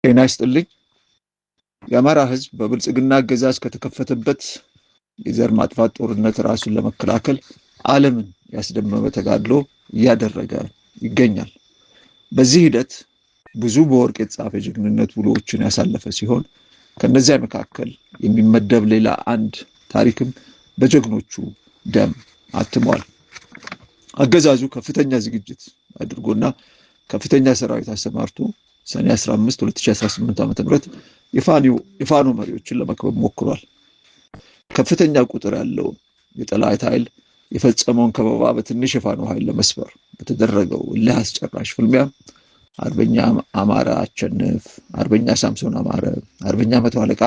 ጤና ይስጥልኝ። የአማራ ሕዝብ በብልጽግና አገዛዝ ከተከፈተበት የዘር ማጥፋት ጦርነት ራሱን ለመከላከል ዓለምን ያስደመመ ተጋድሎ እያደረገ ይገኛል። በዚህ ሂደት ብዙ በወርቅ የተጻፈ ጀግንነት ውሎዎችን ያሳለፈ ሲሆን ከነዚያ መካከል የሚመደብ ሌላ አንድ ታሪክም በጀግኖቹ ደም አትሟል። አገዛዙ ከፍተኛ ዝግጅት አድርጎና ከፍተኛ ሰራዊት አሰማርቶ ሰኔ 15 2018 ዓ.ም የፋኖ መሪዎችን ለመክበብ ሞክሯል። ከፍተኛ ቁጥር ያለው የጠላት ኃይል የፈጸመውን ከበባ በትንሽ የፋኖ ኃይል ለመስበር በተደረገው እልህ አስጨራሽ ፍልሚያ አርበኛ አማረ አቸንፍ፣ አርበኛ ሳምሶን አማረ፣ አርበኛ መቶ አለቃ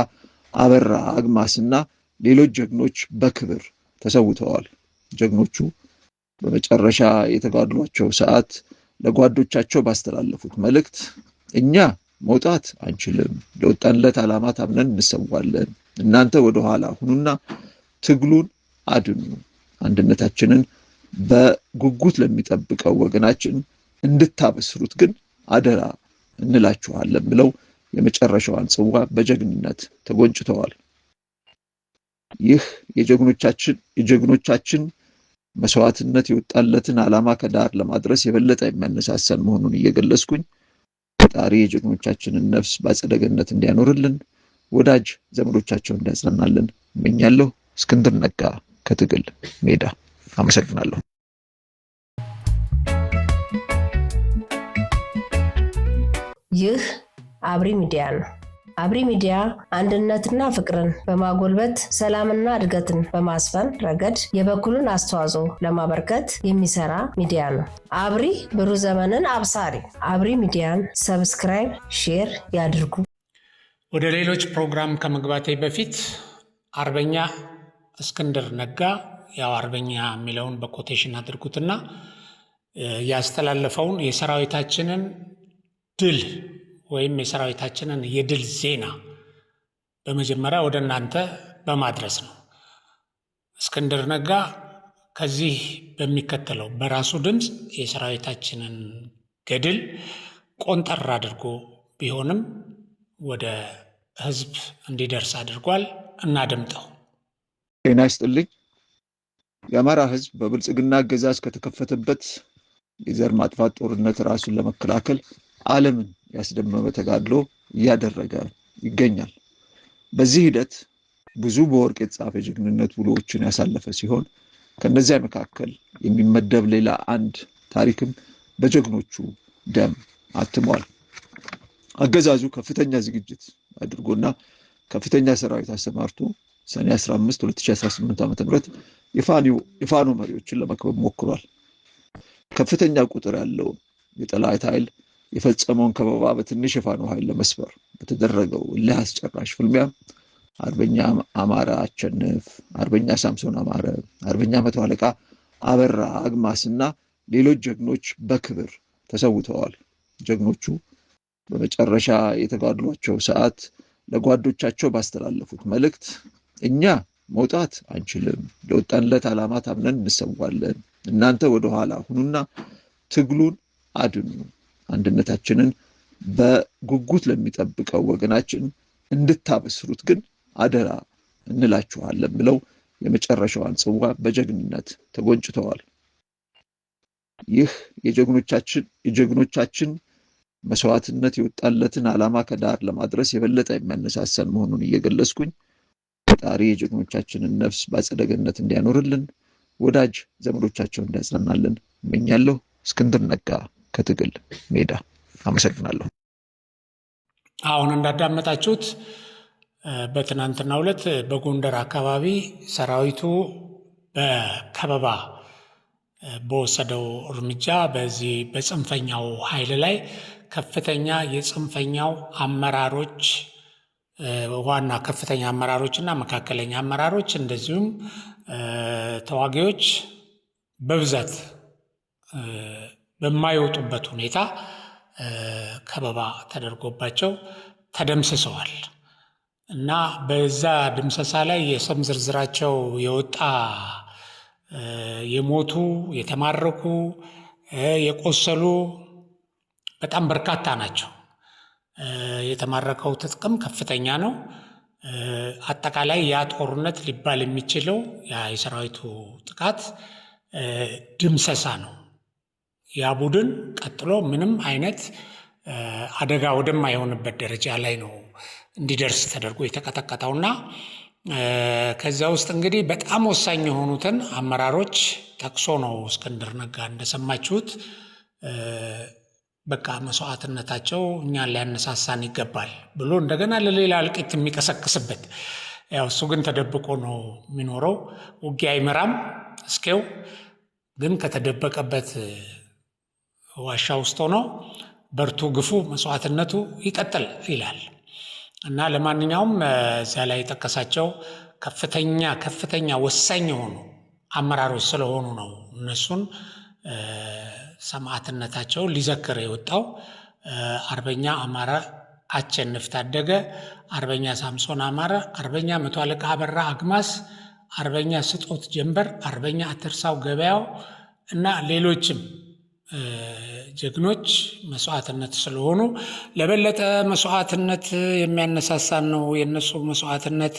አበራ አግማስና ሌሎች ጀግኖች በክብር ተሰውተዋል። ጀግኖቹ በመጨረሻ የተጋድሏቸው ሰዓት ለጓዶቻቸው ባስተላለፉት መልእክት እኛ መውጣት አንችልም፣ ለወጣንለት ዓላማ ታምነን እንሰዋለን፣ እናንተ ወደኋላ ሁኑና ትግሉን አድኑ፣ አንድነታችንን በጉጉት ለሚጠብቀው ወገናችን እንድታበስሩት ግን አደራ እንላችኋለን ብለው የመጨረሻዋን ጽዋ በጀግንነት ተጎንጭተዋል። ይህ የጀግኖቻችን መስዋዕትነት የወጣለትን ዓላማ ከዳር ለማድረስ የበለጠ የሚያነሳሳን መሆኑን እየገለጽኩኝ ፈጣሪ የጀግኖቻችንን ነፍስ በአጸደ ገነት እንዲያኖርልን ወዳጅ ዘመዶቻቸውን እንዲያጽናናልን እመኛለሁ። እስክንድር ነጋ ከትግል ሜዳ። አመሰግናለሁ። ይህ አብሪ ሚዲያ ነው። አብሪ ሚዲያ አንድነትና ፍቅርን በማጎልበት ሰላምና እድገትን በማስፈን ረገድ የበኩሉን አስተዋጽኦ ለማበርከት የሚሰራ ሚዲያ ነው። አብሪ ብሩህ ዘመንን አብሳሪ። አብሪ ሚዲያን ሰብስክራይብ፣ ሼር ያድርጉ። ወደ ሌሎች ፕሮግራም ከመግባቴ በፊት አርበኛ እስክንድር ነጋ ያው አርበኛ የሚለውን በኮቴሽን አድርጉትና ያስተላለፈውን የሰራዊታችንን ድል ወይም የሰራዊታችንን የድል ዜና በመጀመሪያ ወደ እናንተ በማድረስ ነው። እስክንድር ነጋ ከዚህ በሚከተለው በራሱ ድምፅ የሰራዊታችንን ገድል ቆንጠር አድርጎ ቢሆንም ወደ ሕዝብ እንዲደርስ አድርጓል። እናድምጠው። ጤና ይስጥልኝ። የአማራ ሕዝብ በብልጽግና አገዛዝ ከተከፈተበት የዘር ማጥፋት ጦርነት ራሱን ለመከላከል ዓለምን ያስደመመ ተጋድሎ እያደረገ ይገኛል። በዚህ ሂደት ብዙ በወርቅ የተጻፈ ጀግንነት ውሎዎችን ያሳለፈ ሲሆን ከነዚያ መካከል የሚመደብ ሌላ አንድ ታሪክም በጀግኖቹ ደም አትሟል። አገዛዙ ከፍተኛ ዝግጅት አድርጎና ከፍተኛ ሰራዊት አሰማርቶ ሰኔ 15 2018 ዓ.ም የፋኖ መሪዎችን ለመክበብ ሞክሯል። ከፍተኛ ቁጥር ያለው የጠላት ኃይል የፈጸመውን ከበባ በትንሽ የፋኖ ኃይል ለመስበር በተደረገው እልህ አስጨራሽ ፍልሚያ አርበኛ አማረ አቸንፍ፣ አርበኛ ሳምሶን አማረ፣ አርበኛ መቶ አለቃ አበራ አግማስና ሌሎች ጀግኖች በክብር ተሰውተዋል። ጀግኖቹ በመጨረሻ የተጋድሏቸው ሰዓት ለጓዶቻቸው ባስተላለፉት መልእክት እኛ መውጣት አንችልም፣ ለወጣንለት ዓላማ ታምነን እንሰዋለን፣ እናንተ ወደኋላ ሁኑና ትግሉን አድኑ፣ አንድነታችንን በጉጉት ለሚጠብቀው ወገናችን እንድታበስሩት ግን አደራ እንላችኋለን ብለው የመጨረሻዋን ጽዋ በጀግንነት ተጎንጭተዋል። ይህ የጀግኖቻችን መስዋዕትነት የወጣለትን ዓላማ ከዳር ለማድረስ የበለጠ የሚያነሳሳን መሆኑን እየገለጽኩኝ ፈጣሪ የጀግኖቻችንን ነፍስ በአጸደ ገነት እንዲያኖርልን ወዳጅ ዘመዶቻቸውን እንዲያጽናናልን እመኛለሁ። እስክንድር ነጋ ከትግል ሜዳ። አመሰግናለሁ። አሁን እንዳዳመጣችሁት በትናንትናው ዕለት በጎንደር አካባቢ ሰራዊቱ በከበባ በወሰደው እርምጃ በዚህ በጽንፈኛው ኃይል ላይ ከፍተኛ የጽንፈኛው አመራሮች ዋና ከፍተኛ አመራሮች እና መካከለኛ አመራሮች እንደዚሁም ተዋጊዎች በብዛት በማይወጡበት ሁኔታ ከበባ ተደርጎባቸው ተደምስሰዋል እና በዛ ድምሰሳ ላይ የስም ዝርዝራቸው የወጣ የሞቱ፣ የተማረኩ፣ የቆሰሉ በጣም በርካታ ናቸው የተማረከው ትጥቅም ከፍተኛ ነው። አጠቃላይ ያ ጦርነት ሊባል የሚችለው ያ የሰራዊቱ ጥቃት ድምሰሳ ነው። ያ ቡድን ቀጥሎ ምንም አይነት አደጋ ወደማይሆንበት ደረጃ ላይ ነው እንዲደርስ ተደርጎ የተቀጠቀጠውና ከዛ ውስጥ እንግዲህ በጣም ወሳኝ የሆኑትን አመራሮች ጠቅሶ ነው እስክንድር ነጋ እንደሰማችሁት በቃ መስዋዕትነታቸው እኛን ሊያነሳሳን ይገባል ብሎ እንደገና ለሌላ እልቂት የሚቀሰቅስበት። ያው እሱ ግን ተደብቆ ነው የሚኖረው። ውጊያ አይመራም። እስኬው ግን ከተደበቀበት ዋሻ ውስጥ ሆኖ በርቱ፣ ግፉ፣ መስዋዕትነቱ ይቀጥል ይላል እና ለማንኛውም እዚያ ላይ የጠቀሳቸው ከፍተኛ ወሳኝ የሆኑ አመራሮች ስለሆኑ ነው እነሱን ሰማዕትነታቸው ሊዘክር የወጣው። አርበኛ አማረ አቸንፍ ታደገ፣ አርበኛ ሳምሶን አማረ፣ አርበኛ መቶ አለቃ አበራ አግማስ፣ አርበኛ ስጦት ጀንበር፣ አርበኛ አትርሳው ገበያው እና ሌሎችም ጀግኖች መስዋዕትነት ስለሆኑ ለበለጠ መስዋዕትነት የሚያነሳሳን ነው የነሱ መስዋዕትነት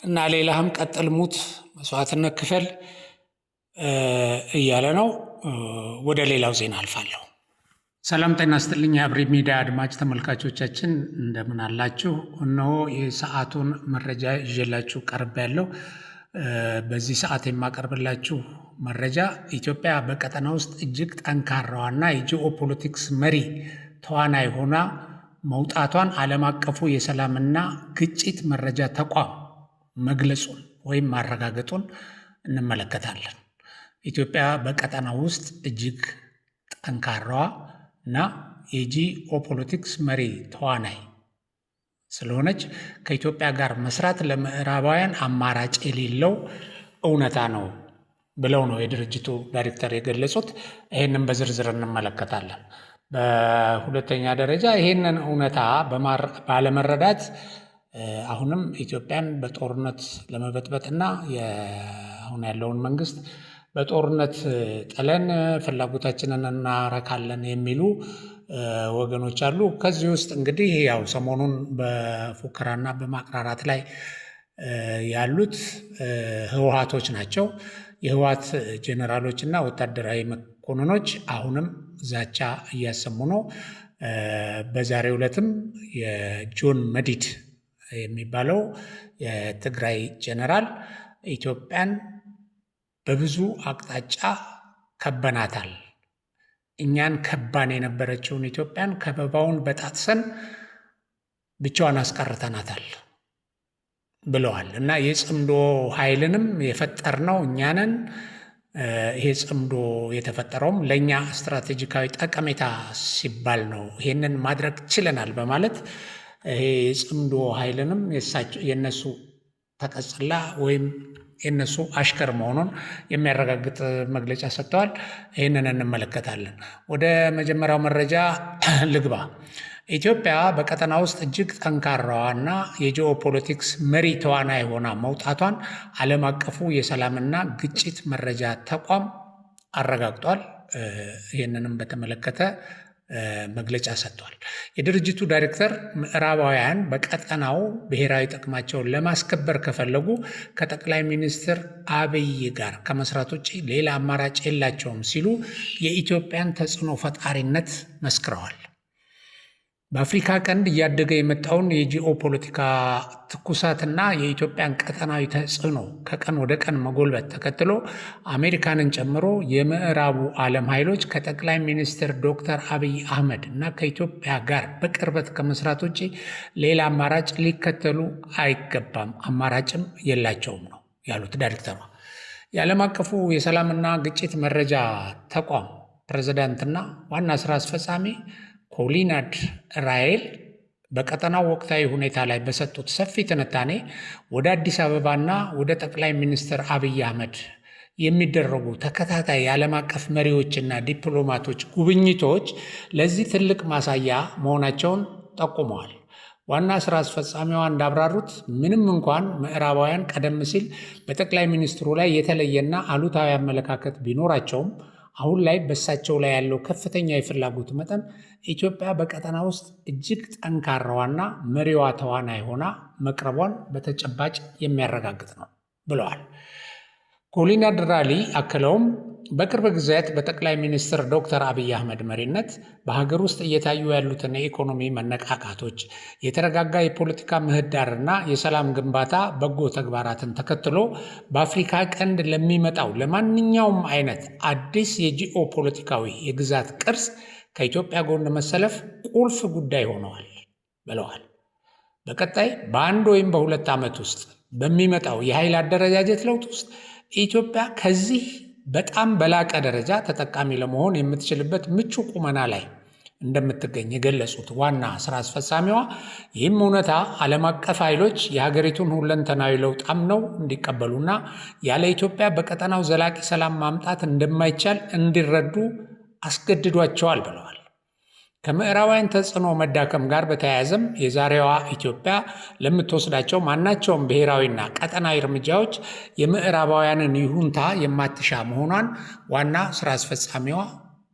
እና ሌላህም ቀጥል፣ ሙት፣ መስዋዕትነት ክፈል እያለ ነው። ወደ ሌላው ዜና አልፋለሁ። ሰላም ጤና ይስጥልኝ የአብሪ ሚዲያ አድማጭ ተመልካቾቻችን እንደምን አላችሁ? እነሆ የሰዓቱን መረጃ ይዤላችሁ ቀርቤያለሁ። በዚህ ሰዓት የማቀርብላችሁ መረጃ ኢትዮጵያ በቀጠና ውስጥ እጅግ ጠንካራዋና የጂኦፖለቲክስ መሪ ተዋናይ ሆና መውጣቷን ዓለም አቀፉ የሰላምና ግጭት መረጃ ተቋም መግለጹን ወይም ማረጋገጡን እንመለከታለን። ኢትዮጵያ በቀጠና ውስጥ እጅግ ጠንካራዋ እና የጂኦፖለቲክስ መሪ ተዋናይ ስለሆነች ከኢትዮጵያ ጋር መስራት ለምዕራባውያን አማራጭ የሌለው እውነታ ነው ብለው ነው የድርጅቱ ዳይሬክተር የገለጹት። ይህንን በዝርዝር እንመለከታለን። በሁለተኛ ደረጃ ይህንን እውነታ ባለመረዳት አሁንም ኢትዮጵያን በጦርነት ለመበጥበጥና አሁን ያለውን መንግስት በጦርነት ጥለን ፍላጎታችንን እናረካለን የሚሉ ወገኖች አሉ። ከዚህ ውስጥ እንግዲህ ያው ሰሞኑን በፉከራና በማቅራራት ላይ ያሉት ህወሓቶች ናቸው። የህወሓት ጄኔራሎችና ወታደራዊ መኮንኖች አሁንም ዛቻ እያሰሙ ነው። በዛሬው ዕለትም የጆን መዲድ የሚባለው የትግራይ ጄኔራል ኢትዮጵያን በብዙ አቅጣጫ ከበናታል፣ እኛን ከባን የነበረችውን ኢትዮጵያን ከበባውን በጣጥሰን ብቻዋን አስቀርተናታል ብለዋል እና የጽምዶ ኃይልንም የፈጠርነው እኛንን። ይሄ ጽምዶ የተፈጠረውም ለእኛ ስትራቴጂካዊ ጠቀሜታ ሲባል ነው፣ ይሄንን ማድረግ ችለናል በማለት ይሄ የጽምዶ ኃይልንም የነሱ ተቀጽላ ወይም የነሱ አሽከር መሆኑን የሚያረጋግጥ መግለጫ ሰጥተዋል። ይህንን እንመለከታለን። ወደ መጀመሪያው መረጃ ልግባ። ኢትዮጵያ በቀጠና ውስጥ እጅግ ጠንካራዋና የጂኦፖለቲክስ መሪ ተዋናይ ሆና መውጣቷን ዓለም አቀፉ የሰላምና ግጭት መረጃ ተቋም አረጋግጧል። ይህንንም በተመለከተ መግለጫ ሰጥቷል። የድርጅቱ ዳይሬክተር ምዕራባውያን በቀጠናው ብሔራዊ ጥቅማቸውን ለማስከበር ከፈለጉ ከጠቅላይ ሚኒስትር አብይ ጋር ከመስራት ውጭ ሌላ አማራጭ የላቸውም ሲሉ የኢትዮጵያን ተጽዕኖ ፈጣሪነት መስክረዋል። በአፍሪካ ቀንድ እያደገ የመጣውን የጂኦፖለቲካ ትኩሳትና የኢትዮጵያን ቀጠናዊ ተጽዕኖ ከቀን ወደ ቀን መጎልበት ተከትሎ አሜሪካንን ጨምሮ የምዕራቡ ዓለም ኃይሎች ከጠቅላይ ሚኒስትር ዶክተር አብይ አህመድ እና ከኢትዮጵያ ጋር በቅርበት ከመስራት ውጭ ሌላ አማራጭ ሊከተሉ አይገባም፣ አማራጭም የላቸውም ነው ያሉት ዳይሬክተሯ። የዓለም አቀፉ የሰላምና ግጭት መረጃ ተቋም ፕሬዝዳንትና ዋና ስራ አስፈጻሚ ኮሊናድ ራይል በቀጠናው ወቅታዊ ሁኔታ ላይ በሰጡት ሰፊ ትንታኔ ወደ አዲስ አበባና ወደ ጠቅላይ ሚኒስትር አብይ አህመድ የሚደረጉ ተከታታይ የዓለም አቀፍ መሪዎችና ዲፕሎማቶች ጉብኝቶች ለዚህ ትልቅ ማሳያ መሆናቸውን ጠቁመዋል። ዋና ስራ አስፈጻሚዋ እንዳብራሩት ምንም እንኳን ምዕራባውያን ቀደም ሲል በጠቅላይ ሚኒስትሩ ላይ የተለየና አሉታዊ አመለካከት ቢኖራቸውም አሁን ላይ በእሳቸው ላይ ያለው ከፍተኛ የፍላጎት መጠን ኢትዮጵያ በቀጠና ውስጥ እጅግ ጠንካራዋና መሪዋ ተዋናይ ሆና መቅረቧን በተጨባጭ የሚያረጋግጥ ነው ብለዋል። ኮሊና ድራሊ አክለውም በቅርብ ጊዜያት በጠቅላይ ሚኒስትር ዶክተር አብይ አህመድ መሪነት በሀገር ውስጥ እየታዩ ያሉትን የኢኮኖሚ መነቃቃቶች፣ የተረጋጋ የፖለቲካ ምህዳርና የሰላም ግንባታ በጎ ተግባራትን ተከትሎ በአፍሪካ ቀንድ ለሚመጣው ለማንኛውም አይነት አዲስ የጂኦ ፖለቲካዊ የግዛት ቅርጽ ከኢትዮጵያ ጎን መሰለፍ ቁልፍ ጉዳይ ሆነዋል ብለዋል። በቀጣይ በአንድ ወይም በሁለት ዓመት ውስጥ በሚመጣው የኃይል አደረጃጀት ለውጥ ውስጥ ኢትዮጵያ ከዚህ በጣም በላቀ ደረጃ ተጠቃሚ ለመሆን የምትችልበት ምቹ ቁመና ላይ እንደምትገኝ የገለጹት ዋና ስራ አስፈጻሚዋ ይህም እውነታ ዓለም አቀፍ ኃይሎች የሀገሪቱን ሁለንተናዊ ለውጥ አምነው እንዲቀበሉና ያለ ኢትዮጵያ በቀጠናው ዘላቂ ሰላም ማምጣት እንደማይቻል እንዲረዱ አስገድዷቸዋል ብለዋል። ከምዕራባውያን ተጽዕኖ መዳከም ጋር በተያያዘም የዛሬዋ ኢትዮጵያ ለምትወስዳቸው ማናቸውም ብሔራዊና ቀጠናዊ እርምጃዎች የምዕራባውያንን ይሁንታ የማትሻ መሆኗን ዋና ስራ አስፈጻሚዋ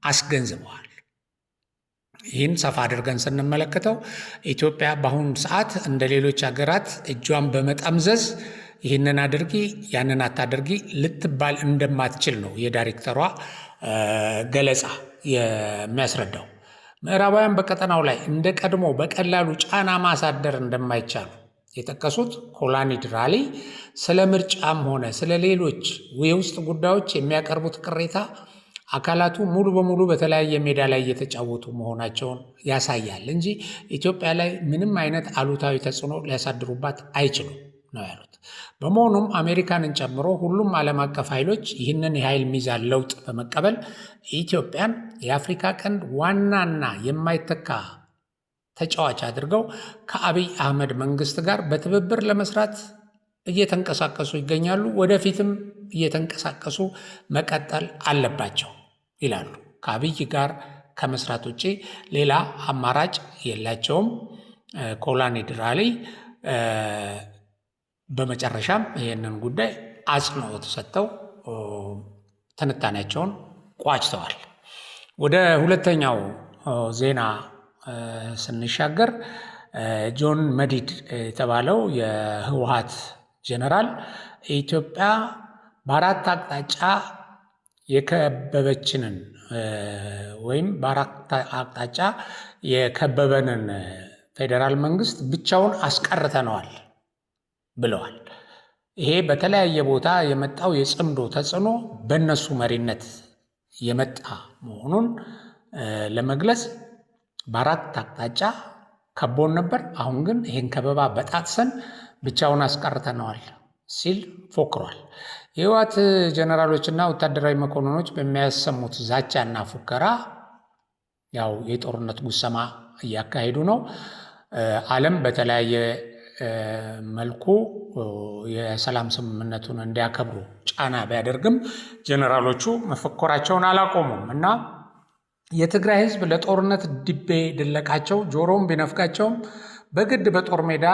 አስገንዝበዋል። ይህን ሰፋ አድርገን ስንመለከተው ኢትዮጵያ በአሁኑ ሰዓት እንደ ሌሎች ሀገራት እጇን በመጠምዘዝ ይህንን አድርጊ ያንን አታድርጊ ልትባል እንደማትችል ነው የዳይሬክተሯ ገለጻ የሚያስረዳው። ምዕራባውያን በቀጠናው ላይ እንደ ቀድሞ በቀላሉ ጫና ማሳደር እንደማይቻሉ የጠቀሱት ኮሎኒ ድራሊ ስለ ምርጫም ሆነ ስለ ሌሎች የውስጥ ጉዳዮች የሚያቀርቡት ቅሬታ አካላቱ ሙሉ በሙሉ በተለያየ ሜዳ ላይ እየተጫወቱ መሆናቸውን ያሳያል እንጂ ኢትዮጵያ ላይ ምንም አይነት አሉታዊ ተጽዕኖ ሊያሳድሩባት አይችሉም ነው ያሉት። በመሆኑም አሜሪካንን ጨምሮ ሁሉም ዓለም አቀፍ ኃይሎች ይህንን የኃይል ሚዛን ለውጥ በመቀበል ኢትዮጵያን የአፍሪካ ቀንድ ዋናና የማይተካ ተጫዋች አድርገው ከአብይ አህመድ መንግስት ጋር በትብብር ለመስራት እየተንቀሳቀሱ ይገኛሉ። ወደፊትም እየተንቀሳቀሱ መቀጠል አለባቸው ይላሉ። ከአብይ ጋር ከመስራት ውጭ ሌላ አማራጭ የላቸውም ኮሎኒ ድራሊ። በመጨረሻም ይህንን ጉዳይ አጽንኦት ሰጥተው ትንታኔያቸውን ቋጭተዋል። ወደ ሁለተኛው ዜና ስንሻገር ጆን መዲድ የተባለው የህወሓት ጀነራል ኢትዮጵያ በአራት አቅጣጫ የከበበችንን ወይም በአራት አቅጣጫ የከበበንን ፌዴራል መንግስት ብቻውን አስቀርተነዋል ብለዋል። ይሄ በተለያየ ቦታ የመጣው የጽምዶ ተጽዕኖ በእነሱ መሪነት የመጣ መሆኑን ለመግለጽ በአራት አቅጣጫ ከቦን ነበር፣ አሁን ግን ይህን ከበባ በጣጥሰን ብቻውን አስቀርተነዋል ሲል ፎክሯል። የህወሓት ጀነራሎችና ወታደራዊ መኮንኖች በሚያሰሙት ዛቻና ፉከራ ያው የጦርነት ጉሰማ እያካሄዱ ነው። ዓለም በተለያየ መልኩ የሰላም ስምምነቱን እንዲያከብሩ ጫና ቢያደርግም ጀነራሎቹ መፈኮራቸውን አላቆሙም እና የትግራይ ህዝብ ለጦርነት ድቤ ድለቃቸው ጆሮም ቢነፍቃቸውም በግድ በጦር ሜዳ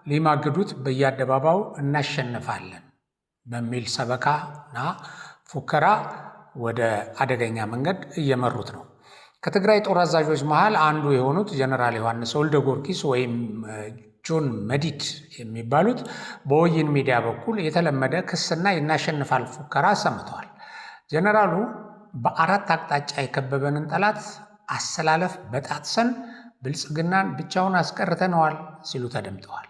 ሊማግዱት በየአደባባዩ እናሸንፋለን በሚል ሰበካና ፉከራ ወደ አደገኛ መንገድ እየመሩት ነው። ከትግራይ ጦር አዛዦች መሃል አንዱ የሆኑት ጀነራል ዮሐንስ ወልደ ጊዮርጊስ ወይም ጆን መዲድ የሚባሉት በወይን ሚዲያ በኩል የተለመደ ክስና የናሸንፋል ፉከራ አሰምተዋል። ጀነራሉ በአራት አቅጣጫ የከበበንን ጠላት አሰላለፍ በጣጥሰን ብልጽግናን ብቻውን አስቀርተነዋል ሲሉ ተደምጠዋል።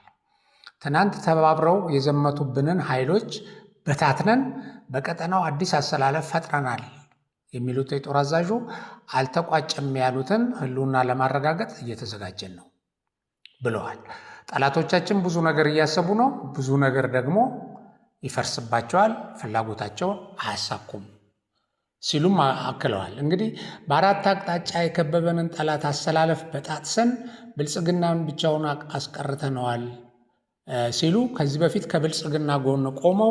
ትናንት ተባብረው የዘመቱብንን ኃይሎች በታትነን በቀጠናው አዲስ አሰላለፍ ፈጥረናል የሚሉት የጦር አዛዡ አልተቋጨም ያሉትን ህልውና ለማረጋገጥ እየተዘጋጀን ነው ብለዋል። ጠላቶቻችን ብዙ ነገር እያሰቡ ነው፣ ብዙ ነገር ደግሞ ይፈርስባቸዋል፣ ፍላጎታቸውን አያሳኩም ሲሉም አክለዋል። እንግዲህ በአራት አቅጣጫ የከበበንን ጠላት አሰላለፍ በጣጥሰን ብልጽግናን ብቻውን አስቀርተነዋል ሲሉ ከዚህ በፊት ከብልጽግና ጎን ቆመው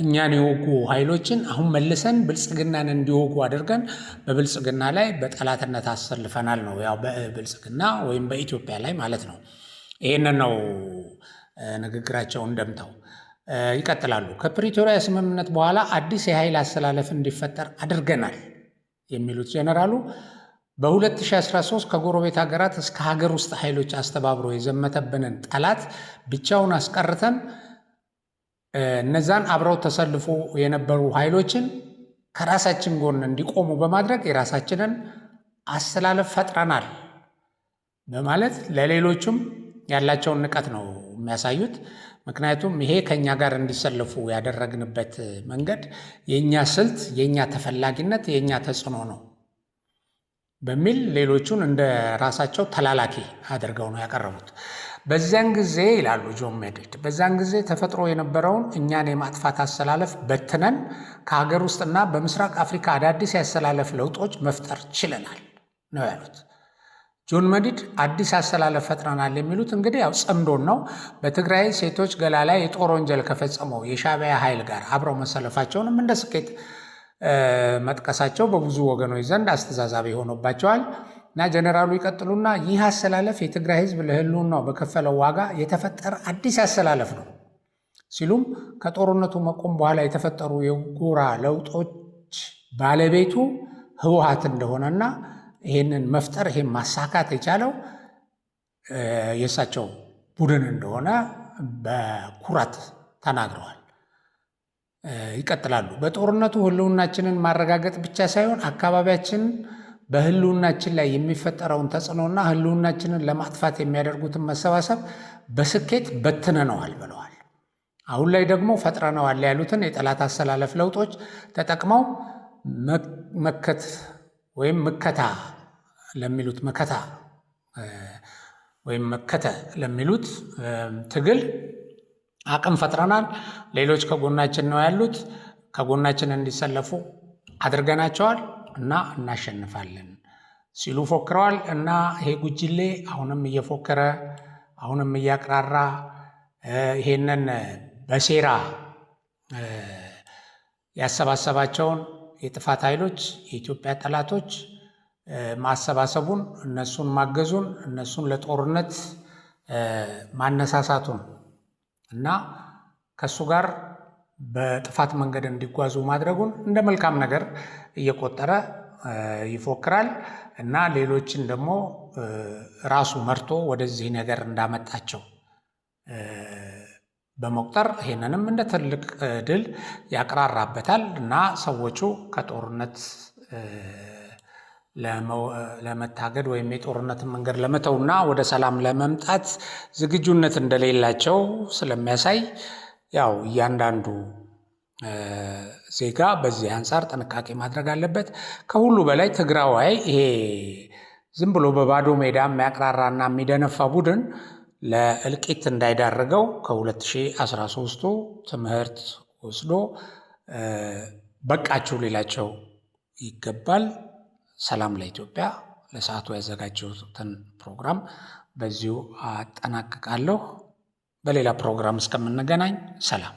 እኛን የወጉ ኃይሎችን አሁን መልሰን ብልጽግናን እንዲወጉ አድርገን በብልጽግና ላይ በጠላትነት አሰልፈናል ነው። ያው በብልጽግና ወይም በኢትዮጵያ ላይ ማለት ነው። ይህንን ነው ንግግራቸው እንደምታው። ይቀጥላሉ። ከፕሪቶሪያ ስምምነት በኋላ አዲስ የኃይል አሰላለፍ እንዲፈጠር አድርገናል የሚሉት ጄኔራሉ በ2013 ከጎረቤት ሀገራት እስከ ሀገር ውስጥ ኃይሎች አስተባብሮ የዘመተብንን ጠላት ብቻውን አስቀርተን እነዛን አብረው ተሰልፎ የነበሩ ኃይሎችን ከራሳችን ጎን እንዲቆሙ በማድረግ የራሳችንን አሰላለፍ ፈጥረናል በማለት ለሌሎቹም ያላቸውን ንቀት ነው የሚያሳዩት። ምክንያቱም ይሄ ከኛ ጋር እንዲሰለፉ ያደረግንበት መንገድ የኛ ስልት፣ የኛ ተፈላጊነት፣ የኛ ተጽዕኖ ነው በሚል ሌሎቹን እንደ ራሳቸው ተላላኪ አድርገው ነው ያቀረቡት። በዛን ጊዜ ይላሉ ጆን ሜዲድ፣ በዛን ጊዜ ተፈጥሮ የነበረውን እኛን የማጥፋት አሰላለፍ በትነን ከሀገር ውስጥና በምስራቅ አፍሪካ አዳዲስ ያሰላለፍ ለውጦች መፍጠር ችለናል ነው ያሉት። ጆን ሜዲድ አዲስ አሰላለፍ ፈጥረናል የሚሉት እንግዲህ ያው ጽምዶን ነው። በትግራይ ሴቶች ገላ ላይ የጦር ወንጀል ከፈጸመው የሻዕቢያ ኃይል ጋር አብረው መሰለፋቸውንም እንደ ስኬት መጥቀሳቸው በብዙ ወገኖች ዘንድ አስተዛዛቢ ሆኖባቸዋል። እና ጀነራሉ ይቀጥሉና ይህ አሰላለፍ የትግራይ ህዝብ ለህልውናው በከፈለው ዋጋ የተፈጠረ አዲስ አሰላለፍ ነው ሲሉም ከጦርነቱ መቆም በኋላ የተፈጠሩ የጎራ ለውጦች ባለቤቱ ህወሓት እንደሆነና ይህንን መፍጠር ይህን ማሳካት የቻለው የእሳቸው ቡድን እንደሆነ በኩራት ተናግረዋል። ይቀጥላሉ። በጦርነቱ ህልውናችንን ማረጋገጥ ብቻ ሳይሆን አካባቢያችን በህልውናችን ላይ የሚፈጠረውን ተጽዕኖና ህልውናችንን ለማጥፋት የሚያደርጉትን መሰባሰብ በስኬት በትነነዋል ብለዋል። አሁን ላይ ደግሞ ፈጥረነዋል ያሉትን የጠላት አሰላለፍ ለውጦች ተጠቅመው መከት ወይም መከታ ለሚሉት መከታ ወይም መከተ ለሚሉት ትግል አቅም ፈጥረናል። ሌሎች ከጎናችን ነው ያሉት፣ ከጎናችን እንዲሰለፉ አድርገናቸዋል እና እናሸንፋለን ሲሉ ፎክረዋል። እና ይሄ ጉጅሌ አሁንም እየፎከረ አሁንም እያቅራራ ይሄንን በሴራ ያሰባሰባቸውን የጥፋት ኃይሎች የኢትዮጵያ ጠላቶች ማሰባሰቡን፣ እነሱን ማገዙን፣ እነሱን ለጦርነት ማነሳሳቱን እና ከሱ ጋር በጥፋት መንገድ እንዲጓዙ ማድረጉን እንደ መልካም ነገር እየቆጠረ ይፎክራል እና ሌሎችን ደግሞ ራሱ መርቶ ወደዚህ ነገር እንዳመጣቸው በመቁጠር ይሄንንም እንደ ትልቅ ድል ያቀራራበታል እና ሰዎቹ ከጦርነት ለመታገድ ወይም የጦርነትን መንገድ ለመተውና ወደ ሰላም ለመምጣት ዝግጁነት እንደሌላቸው ስለሚያሳይ ያው እያንዳንዱ ዜጋ በዚህ አንጻር ጥንቃቄ ማድረግ አለበት። ከሁሉ በላይ ትግራዋይ ይሄ ዝም ብሎ በባዶ ሜዳ የሚያቅራራና የሚደነፋ ቡድን ለእልቂት እንዳይዳረገው ከ2013 ትምህርት ወስዶ በቃችሁ ሌላቸው ይገባል። ሰላም ለኢትዮጵያ። ለሰዓቱ ያዘጋጀሁትን ፕሮግራም በዚሁ አጠናቅቃለሁ። በሌላ ፕሮግራም እስከምንገናኝ ሰላም።